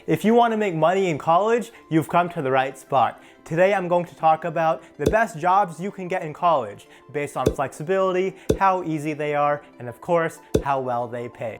If you want to make money in college, you've come to the right spot. Today I'm going to talk about the best jobs you can get in college based on flexibility, how easy they are, and of course, how well they pay.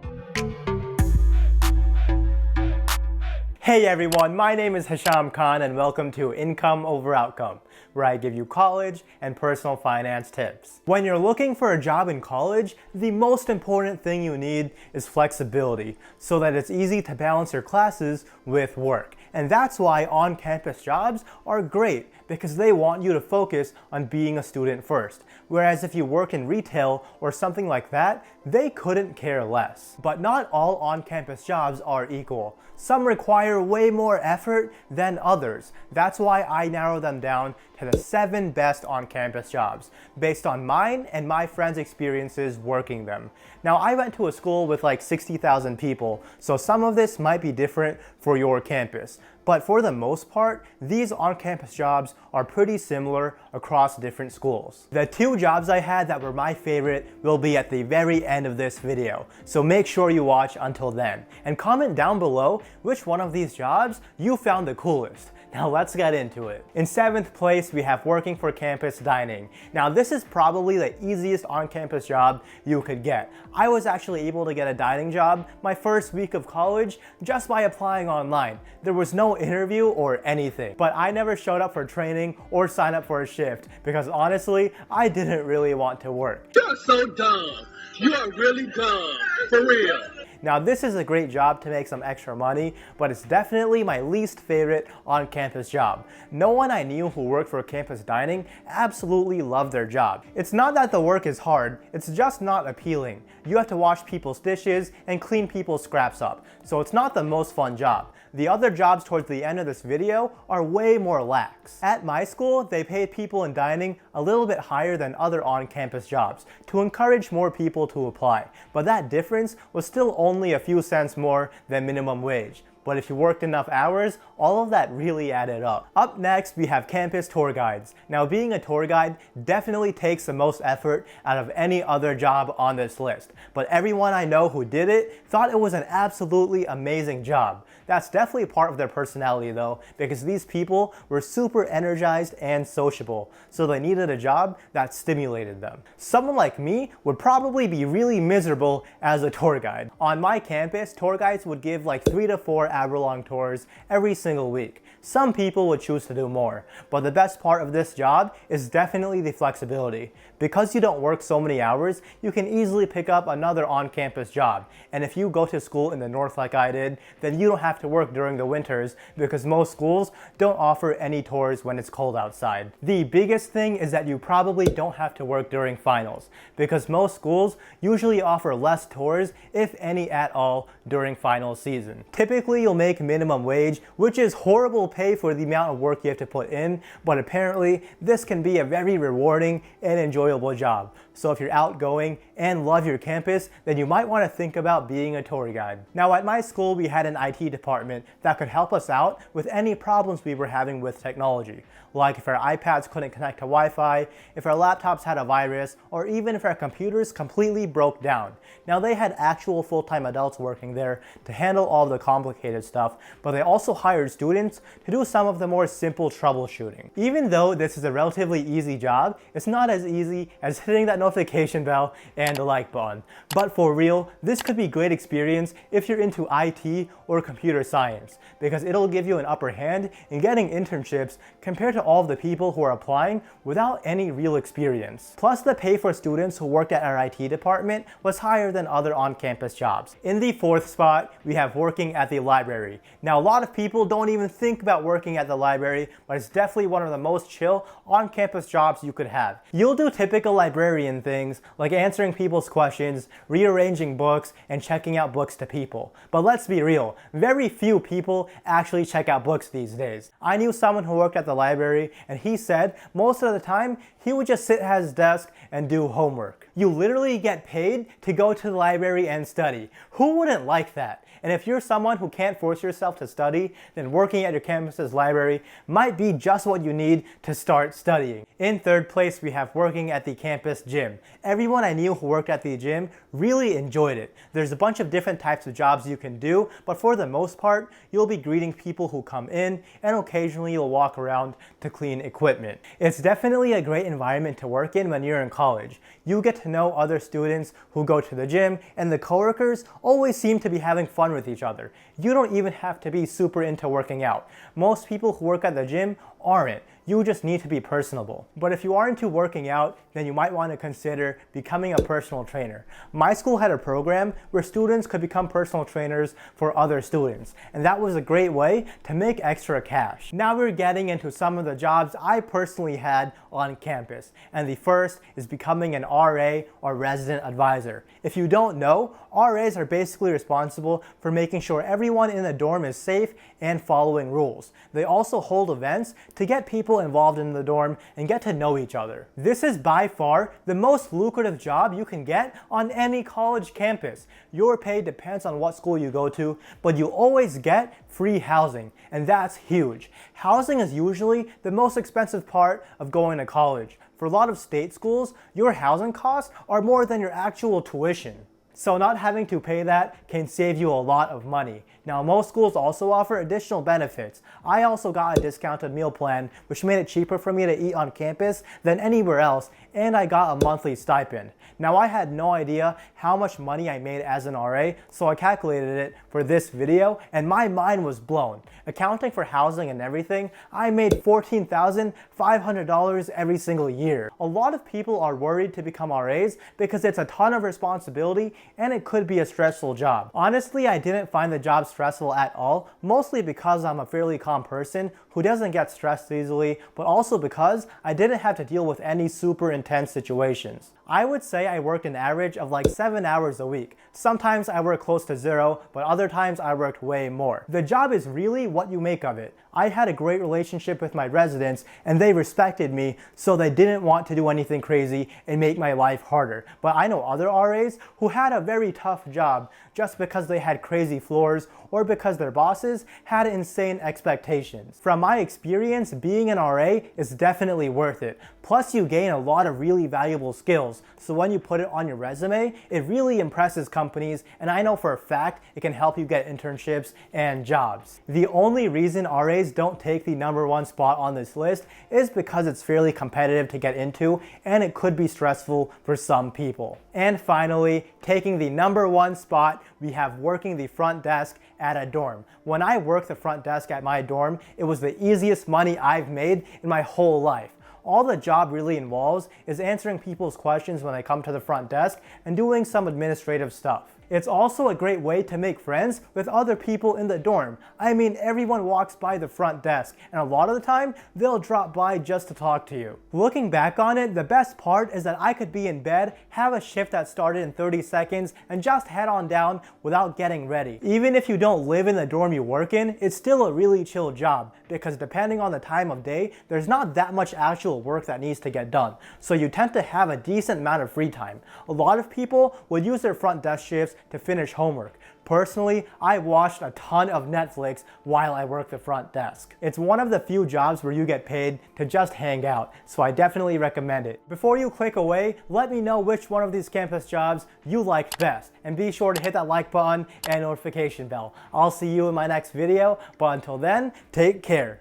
Hey everyone, my name is Hisham Khan and welcome to Income Over Outcome, where I give you college and personal finance tips. When you're looking for a job in college, the most important thing you need is flexibility, so that it's easy to balance your classes with work. And that's why on-campus jobs are great, because they want you to focus on being a student first. Whereas if you work in retail or something like that, they couldn't care less. But not all on-campus jobs are equal. Some require way more effort than others. That's why I narrow them down to the 7 best on-campus jobs, based on mine and my friends' experiences working them. Now, I went to a school with like 60,000 people, so some of this might be different for your campus. But for the most part, these on-campus jobs are pretty similar across different schools. The 2 jobs I had that were my favorite will be at the very end of this video, so make sure you watch until then. And comment down below which one of these jobs you found the coolest. Now let's get into it. In 7th place, we have working for campus dining. Now this is probably the easiest on-campus job you could get. I was actually able to get a dining job my first week of college just by applying online. There was no interview or anything, but I never showed up for training or signed up for a shift because honestly, I didn't really want to work. You're so dumb. You are really dumb. For real. Now this is a great job to make some extra money, but it's definitely my least favorite on-campus job. No one I knew who worked for campus dining absolutely loved their job. It's not that the work is hard, it's just not appealing. You have to wash people's dishes and clean people's scraps up, so it's not the most fun job. The other jobs towards the end of this video are way more lax. At my school, they paid people in dining a little bit higher than other on-campus jobs to encourage more people to apply, but that difference was still only a few cents more than minimum wage. But if you worked enough hours, all of that really added up. Up next, we have campus tour guides. Now, being a tour guide definitely takes the most effort out of any other job on this list. But everyone I know who did it thought it was an absolutely amazing job. That's definitely part of their personality though, because these people were super energized and sociable, so they needed a job that stimulated them. Someone like me would probably be really miserable as a tour guide. On my campus, tour guides would give like 3 to 4 hour-long tours every single week. Some people would choose to do more, but the best part of this job is definitely the flexibility. Because you don't work so many hours, you can easily pick up another on-campus job. And if you go to school in the north like I did, then you don't have to work during the winters because most schools don't offer any tours when it's cold outside. The biggest thing is that you probably don't have to work during finals because most schools usually offer less tours, if any at all, during final season. Typically, you'll make minimum wage, which is horrible pay for the amount of work you have to put in, but apparently this can be a very rewarding and enjoyable job. So if you're outgoing and love your campus, then you might want to think about being a tour guide. Now at my school, we had an IT department that could help us out with any problems we were having with technology. Like if our iPads couldn't connect to Wi-Fi, if our laptops had a virus, or even if our computers completely broke down. Now they had actual full-time adults working there to handle all the complicated stuff, but they also hired students to do some of the more simple troubleshooting. Even though this is a relatively easy job, it's not as easy as hitting that notification bell and the like button. But for real, this could be great experience if you're into IT or computer science, because it'll give you an upper hand in getting internships compared to all of the people who are applying without any real experience. Plus, the pay for students who worked at our IT department was higher than other on-campus jobs. In the 4th spot, we have working at the library. Now, a lot of people don't even think about working at the library, but it's definitely one of the most chill on-campus jobs you could have. You'll do typical librarian things like answering people's questions, rearranging books, and checking out books to people. But let's be real, very few people actually check out books these days. I knew someone who worked at the library and he said most of the time he would just sit at his desk and do homework. You literally get paid to go to the library and study. Who wouldn't like that? And if you're someone who can't force yourself to study, then working at your campus's library might be just what you need to start studying. In third place, we have working at the campus gym. Everyone I knew who worked at the gym really enjoyed it. There's a bunch of different types of jobs you can do, but for the most part, you'll be greeting people who come in, and occasionally you'll walk around to clean equipment. It's definitely a great environment to work in when you're in college. You get to know other students who go to the gym, and the coworkers always seem to be having fun with each other. You don't even have to be super into working out. Most people who work at the gym aren't. You just need to be personable. But if you are into working out, then you might want to consider becoming a personal trainer. My school had a program where students could become personal trainers for other students, and that was a great way to make extra cash. Now we're getting into some of the jobs I personally had on campus, and the first is becoming an RA, or resident advisor. If you don't know, RAs are basically responsible for making sure everyone in the dorm is safe and following rules. They also hold events to get people involved in the dorm and get to know each other. This is by far the most lucrative job you can get on any college campus. Your pay depends on what school you go to, but you always get free housing, and that's huge. Housing is usually the most expensive part of going to college. For a lot of state schools, your housing costs are more than your actual tuition. So not having to pay that can save you a lot of money. Now, most schools also offer additional benefits. I also got a discounted meal plan, which made it cheaper for me to eat on campus than anywhere else, and I got a monthly stipend. Now, I had no idea how much money I made as an RA, so I calculated it for this video, and my mind was blown. Accounting for housing and everything, I made $14,500 every single year. A lot of people are worried to become RAs because it's a ton of responsibility and it could be a stressful job. Honestly, I didn't find the job stressful at all, mostly because I'm a fairly calm person who doesn't get stressed easily, but also because I didn't have to deal with any super intense situations. I would say I worked an average of like 7 hours a week. Sometimes I worked close to 0, but other times I worked way more. The job is really what you make of it. I had a great relationship with my residents and they respected me, so they didn't want to do anything crazy and make my life harder. But I know other RAs who had a very tough job just because they had crazy floors or because their bosses had insane expectations. From my experience, being an RA is definitely worth it. Plus, you gain a lot of really valuable skills, so when you put it on your resume, it really impresses companies, and I know for a fact it can help you get internships and jobs. The only reason RAs don't take the #1 spot on this list is because it's fairly competitive to get into, and it could be stressful for some people. And finally, taking the #1 spot, we have working the front desk at a dorm. When I worked the front desk at my dorm, it was the easiest money I've made in my whole life. All the job really involves is answering people's questions when they come to the front desk and doing some administrative stuff. It's also a great way to make friends with other people in the dorm. I mean, everyone walks by the front desk, and a lot of the time, they'll drop by just to talk to you. Looking back on it, the best part is that I could be in bed, have a shift that started in 30 seconds, and just head on down without getting ready. Even if you don't live in the dorm you work in, it's still a really chill job, because depending on the time of day, there's not that much actual work that needs to get done. So you tend to have a decent amount of free time. A lot of people would use their front desk shifts to finish homework. Personally, I watched a ton of Netflix while I worked the front desk. It's one of the few jobs where you get paid to just hang out, so I definitely recommend it. Before you click away, let me know which one of these campus jobs you liked best, and be sure to hit that like button and notification bell. I'll see you in my next video, but until then, take care.